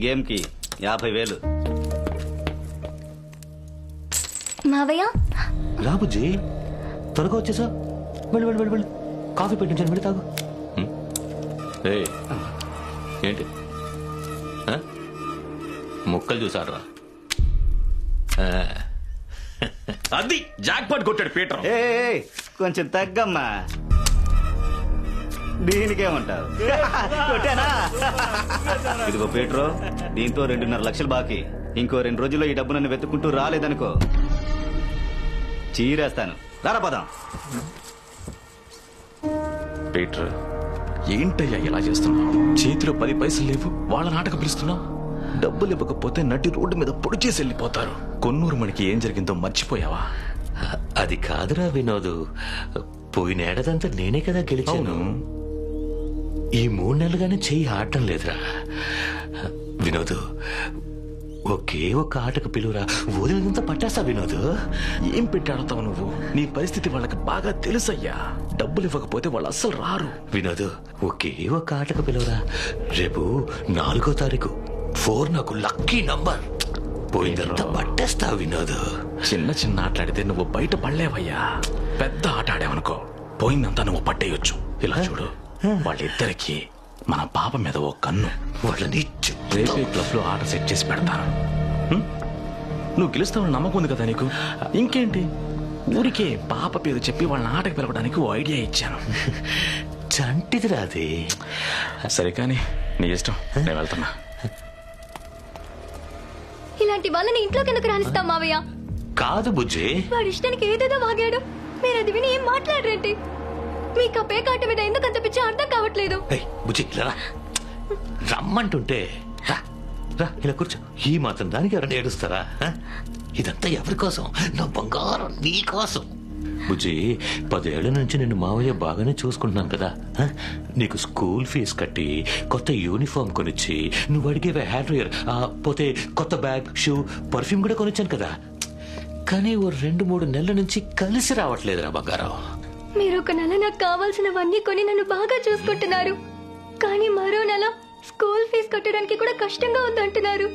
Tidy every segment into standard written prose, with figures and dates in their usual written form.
Game కి 50,000. మావయ్య రాబుజ్జి త్వరగా వచ్చేసా. వెళ్ళి వెళ్ళి వెళ్ళి వెళ్ళి కాఫీ పెట్టించాను, వెళ్ళి తాగు. ఏంటి ముక్కలు చూసారా? అది జాక్ పాట్ కొట్టాడు పీటర్. కొంచెం తగ్గమ్మా, దీనికేమంటావు? కొట్టానా? ఇదిగో పీటరు, దీంతో 2.5 లక్షలు బాకీ. ఇంకో 2 రోజుల్లో ఈ డబ్బు నన్ను వెతుక్కుంటూ రాలేదనుకో చీరేస్తాను. రారా పదం. పీటర్ ఏంటయ్యా ఇలా చేస్తున్నావు? చేతిలో 10 పైసలు లేవు, వాళ్ళ నాటకం పిలుస్తున్నావు. డబ్బులు ఇవ్వకపోతే నటి రోడ్డు మీద పొడి చేసి వెళ్ళిపోతారు. కొన్నూరు మనకి ఏం జరిగిందో మర్చిపోయావా? అది కాదురా వినోదు, పోయినేడదంతా నేనే కదా గెలిచాను. ఈ 3 నెలలుగానే చెయ్యి ఆడటం లేదురా వినోదు. ఒకే ఒక్క ఆటకు పిలువురా, వదిలినంత పట్టేస్తా వినోదు. ఏం పెట్టి ఆడతావు నువ్వు? నీ పరిస్థితి వాళ్ళకి బాగా తెలుసయ్యా. డబ్బులు ఇవ్వకపోతే వాళ్ళు అస్సలు రారు. వినోదు, ఒకే ఒక్క ఆటకు పిలువురా. రేపు 4వ తారీఖు 4 నాకు లక్కీ నంబర్. పోయిందంతా పట్టేస్తా వినోదు. చిన్న చిన్న ఆటలాడితే నువ్వు బయట పడలేవయ్యా. పెద్ద ఆట ఆడావనుకో పోయిందంతా నువ్వు పట్టేయొచ్చు. ఇలా చూడు, వాళ్ళిద్దరికి మన పాప మీద ఓ కన్ను. వాళ్ళని రేపే క్లబ్ లో ఆట సెట్ చేసి పెడతాను. నువ్వు గెలుస్తావని నమ్మకం ఉంది కదా నీకు. ఇంకేంటి, ఊరికే పాప పేరు చెప్పి వాళ్ళని ఆటకు పిలవడానికి ఓ ఐడియా ఇచ్చాను. చంటిది రాదే. సరే కానీ నీ ఇష్టం, నేను వెళ్తున్నా. ఇలాంటి వాళ్ళని ఇంట్లోకి ఎందుకు రానిస్తాం మావయ్య? కాదు బుజ్జి, వాడి ఇష్టానికి ఏదేదో వాగాడు. మీరు అది విని ఏం మాట్లాడరేంటి? మీకు ఆ పేకాట మీద ఎందుకు అంత పిచ్చి అర్థం కావట్లేదు. బుజ్జి ఇలా రమ్మంటుంటే రా రా, ఇలా కూర్చో. ఈ మాత్రం దానికి ఎవరైనా ఏడుస్తారా? ఇదంతా ఎవరి కోసం? నా బంగారం నీ కోసం. బుజ్జి, 10 ఏళ్ల నుంచి నేను మావయ్య బాగానే చూసుకుంటున్నాను కదా. నీకు స్కూల్ ఫీజు కట్టి కొత్త యూనిఫామ్ కొనిచ్చి నువ్వు అడిగేవే హ్యాండ్ డ్రైయర్, పోతే కొత్త బ్యాగ్, షూ, పర్ఫ్యూమ్ కూడా కొనిచ్చాను కదా. కానీ ఓ 2-3 నెలల నుంచి కలిసి రావట్లేదురా బంగారం. మీరు ఒక నెల నాకు కావాల్సినవన్నీ కొని నన్ను బాగా చూసుకుంటున్నారు, కానీ మరో నెల స్కూల్ ఫీజు కట్టడానికి కూడా కష్టంగా ఉందంటున్నారు.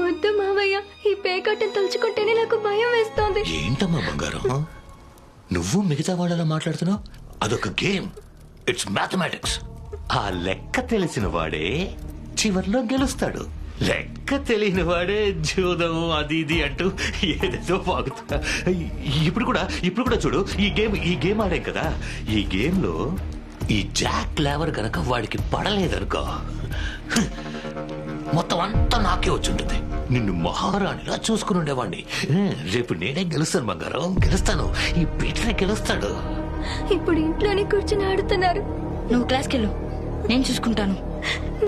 వద్దు మావయ్య, ఈ పేకాటను తలుచుకుంటేనే నాకు భయం వేస్తోంది. ఏంటమ్మా బంగారం, నువ్వు మిగతా వాళ్ళలా మాట్లాడుతున్నావు? అదొక గేమ్, ఇట్స్ మ్యాథమెటిక్స్. ఆ లెక్క తెలిసిన వాడే చివర్లో గెలుస్తాడు. లెక్క తెలియని వాడే జూదం అది ఇది అంటూ ఏదేదో వాగుతా. ఇప్పుడు కూడా చూడు, ఈ గేమ్ ఆడే కదా. ఈ గేమ్ లో ఈ జాక్ లేవర్ గనక వాడికి పడలేదనుకో, మొత్తం అంతా నాకే వచ్చుంటుంది. నిన్ను మహారాణిలా చూసుకుని ఉండేవాడిని. రేపు నేనే గెలుస్తాను బంగారం, గెలుస్తాను. ఈ పీటరే గెలుస్తాడు. ఇప్పుడు ఇంట్లోనే కూర్చుని ఆడుతున్నారు. నువ్వు క్లాస్కి వెళ్ళు, నేను చూసుకుంటాను.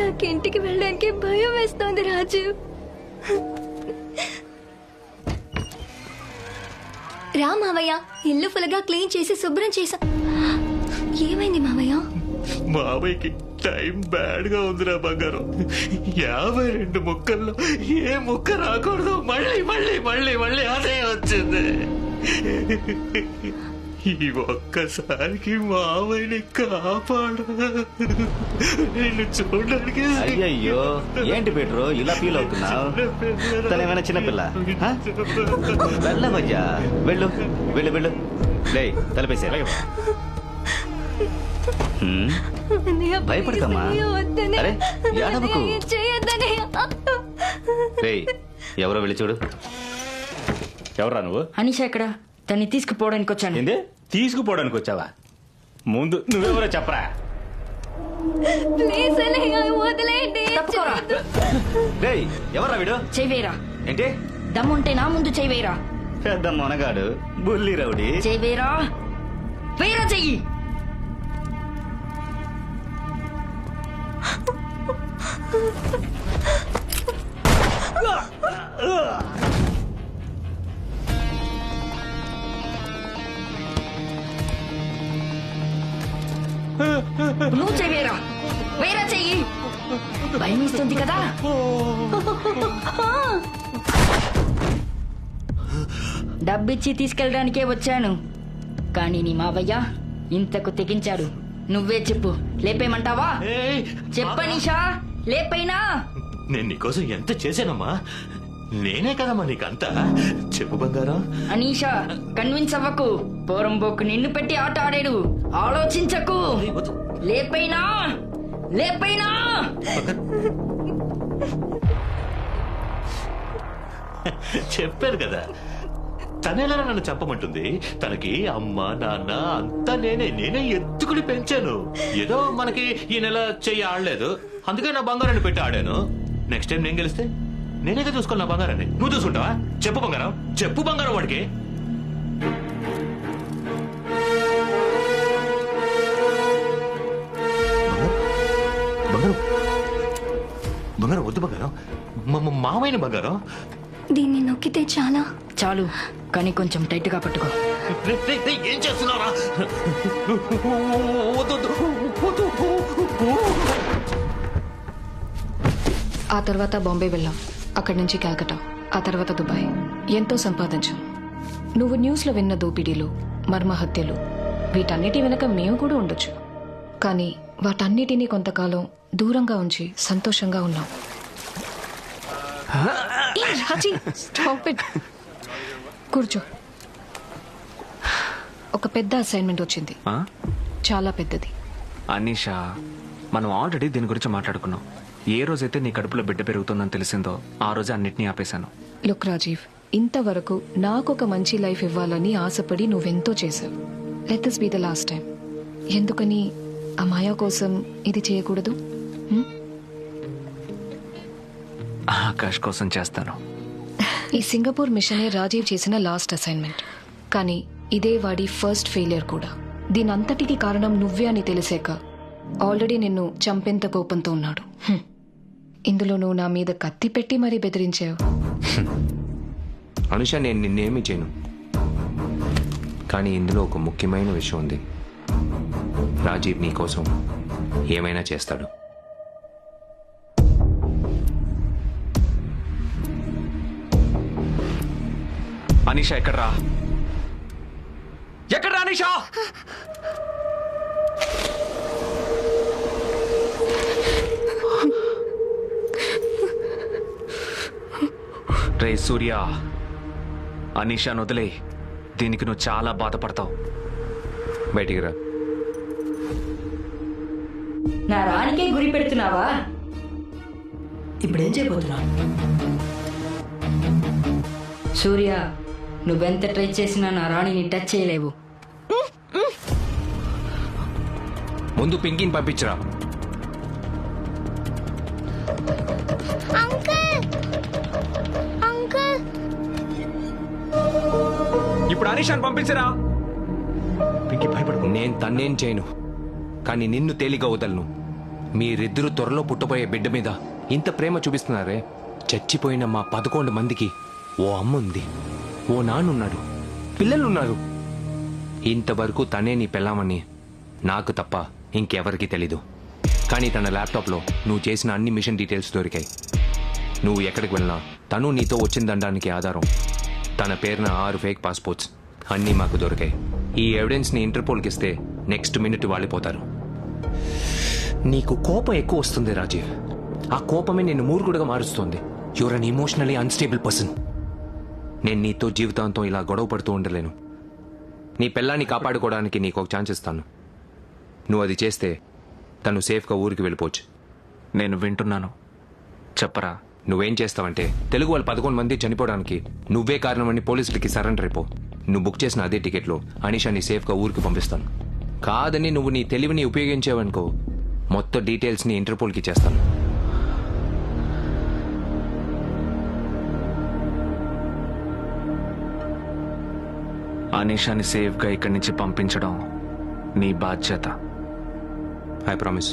నాకు ఇంటికి వెళ్ళడానికి భయం వేస్తోంది రాజు. రా మావయ్య, ఇల్లు ఫుల్గా క్లీన్ చేసి శుభ్రం చేసా. ఏమైంది మావయ్య? మావయ్యకి టైం బ్యాడ్ గా ఉందిరా బంగారం. 52 ముక్కల్లో ఏ ముక్క రాకూడదు, మళ్ళీ మళ్ళీ మళ్ళీ మళ్ళీ అదే వచ్చింది. ఈ ఒక్కసారికి మావయ్యని కాపాడు. నిన్ను చూడడానికి. అయ్యయ్యో, ఏంటి పీటరు ఇలా ఫీల్ అవుతున్నావు? తనేమైనా చిన్నపిల్ల? వెళ్ళవయ్యా, వెళ్ళు వెళ్ళు వెళ్ళు. లే, తలపేసే. భయపడకమ్మా. అరే ఏడవకు. ఎవరో వెళ్ళి చూడు. ఎవరా నువ్వు? అనిషా ఎక్కడ? తన్ని తీసుకుపోవడానికి వచ్చాను. ఏంది తీసుకుపోవడానికి వచ్చావా? ముందు నువ్వెవరో చెప్పరా. ఎవరా వీడు? చెయ్యేరా. ఏంటి దమ్ముంటే నా ముందు చెయ్యేరా. పెద్ద మొనగాడు, బుల్లి రౌడీ. చెయ్యేరా, వేరా చెయ్యి. నువ్వు చెయ్యేరా, వేరా చెయ్యి. భయం ఇస్తుంది కదా. డబ్బిచ్చి తీసుకెళ్ళడానికే వచ్చాను, కానీ నీ మావయ్య ఇంతకు తెగించాడు. నువ్వే చెప్పు, లేపేయమంటావా? చెప్పనీషా, లేపైనా. నేను నీకోసం ఎంత చేశానమ్మా. నేనే కదమ్మా నీకంతా. చెప్పు బంగారం. అనీషా కన్విన్స్ అవ్వకు. పోరంబోకు నిన్ను పెట్టి ఆట ఆడాడు. ఆలోచించకు. వద్దు. లేపైనా లేపైనా చెప్పాను కదా, తనేలా నన్ను చెప్పమంటుంది. తనకి అమ్మ నాన్న అంతా నేనే ఎత్తుకుని పెంచాను. ఏదో మనకి ఈ నెల చెయ్యి ఆడలేదు, అందుకే నా బంగారాన్ని పెట్టి ఆడాను. నెక్స్ట్ టైం నేను గెలిస్తే నేనేగా చూసుకోవాలి నా బంగారాన్ని. నువ్వు చూసుకుంటావా? చెప్పు బంగారం, చెప్పు బంగారం వాడికి. బంగారం బంగారం వద్దు బంగారం, మామైన బంగారం. దీన్ని నొక్కితే చాలా. చాలు, కానీ కొంచెం టైట్ గా పట్టుకో. ఏం చేస్తున్నారా? ఆ తర్వాత బాంబే వెళ్ళాం, అక్కడి నుంచి కలకటా, ఆ తర్వాత దుబాయ్. ఎంతో సంపాదించాం. నువ్వు న్యూస్లో విన్న దోపిడీలు, మర్మ హత్యలు, వీటన్నిటి వెనక మేము కూడా ఉండొచ్చు. కానీ వాటన్నిటినీ కొంతకాలం దూరంగా ఉంచి సంతోషంగా ఉన్నాం. ఏ, రాజీ, stop it. కూర్చో. ఒక పెద్ద అసైన్మెంట్ వచ్చింది, చాలా పెద్దది. అనీషా, మనం ఆల్రెడీ దీని గురించి మాట్లాడుకున్నాం. ఏ రోజైతే నీ కడుపులో బిడ్డ పెరుగుతుందని తెలిసిందో ఆ రోజే అన్నిటినీ ఆపేశాను. లుక్ రాజీవ్, ఇంతవరకు నాకు ఒక మంచి లైఫ్ ఇవ్వాలని ఆశపడి నువ్వెంతో చేశావు. Let this be the last time. ఎందుకని ఆ మాయా కోసం ఇది చేయకూడదు? ఆకాష్ కోసం చేస్తాను. ఈ సింగపూర్ మిషనే రాజీవ్ చేసిన లాస్ట్ అసైన్మెంట్, కానీ ఇదే వాడి ఫస్ట్ ఫెయిలియర్ కూడా. దీనంతటికి కారణం నువ్వే అని తెలిసాక ఆల్రెడీ నిన్ను చంపేంత కోపంతో ఉన్నాడు. ఇందులో నువ్వు నా మీద కత్తి పెట్టి మరీ బెదిరించావు. అనుష, నేను నిన్నేమీ చేయను. కానీ ఇందులో ఒక ముఖ్యమైన విషయం ఉంది. రాజీవ్ నీ కోసం ఏమైనా చేస్తాడు. అనీషా, ఎక్కడ్రా అనీషా? రే సూర్య, అనీషాను వదిలే. దీనికి నువ్వు చాలా బాధపడతావు. బయటికి రా. నా రానికే గురి పెడుతున్నావా? ఇప్పుడేం చేయబోతున్నా? సూర్య, నువ్వెంత ట్రై చేసినా నా రాణిని టచ్ చేయలేవు. ముందు పింకీని పంపించరా. ఇప్పుడు అనీషాని పంపించరా. నేను తన్నేం చేయను, కానీ నిన్ను తేలిగా వదలను. మీరిద్దరూ త్వరలో పుట్టబోయే బిడ్డ మీద ఇంత ప్రేమ చూపిస్తున్నారే. చచ్చిపోయిన మా 11 మందికి ఓ అమ్మ ఉంది, ఓ నాన్నున్నాడు, పిల్లలున్నారు. ఇంతవరకు తనే నీ పెళ్ళామని నాకు తప్ప ఇంకెవరికీ తెలీదు. కానీ తన ల్యాప్టాప్లో నువ్వు చేసిన అన్ని మిషన్ డీటెయిల్స్ దొరికాయి. నువ్వు ఎక్కడికి వెళ్ళినా తను నీతో వచ్చిందనడానికి ఆధారం. తన పేరున 6 ఫేక్ పాస్పోర్ట్స్ అన్నీ మాకు దొరికాయి. ఈ ఎవిడెన్స్ని ఇంటర్పోల్కి ఇస్తే నెక్స్ట్ మినిట్ వాలిపోతారు. నీకు కోపం ఎక్కువ వస్తుంది రాజీవ్. ఆ కోపమే నిన్ను మూర్ఖుడిగా మారుస్తుంది. Your an emotionally unstable person. నేను నీతో జీవితాంతం ఇలా గొడవ పడుతూ ఉండలేను. నీ పిల్లాన్ని కాపాడుకోవడానికి నీకు ఒక ఛాన్స్ ఇస్తాను. నువ్వు అది చేస్తే తను సేఫ్గా ఊరికి వెళ్ళిపోవచ్చు. నేను వింటున్నాను, చెప్పరా. నువ్వేం చేస్తావంటే తెలుగు వాళ్ళు 11 మంది చనిపోవడానికి నువ్వే కారణమని పోలీసులకి సరెండర్ అయిపో. నువ్వు బుక్ చేసిన అదే టికెట్లో అనీషాని సేఫ్గా ఊరికి పంపిస్తాను. కాదని నువ్వు నీ తెలివిని ఉపయోగించావనుకో, మొత్తం డీటెయిల్స్ని ఇంటర్పోల్కి చేస్తాను. అనీషాని సేఫ్గా ఇక్కడి నుంచి పంపించడం నీ బాధ్యత. I promise.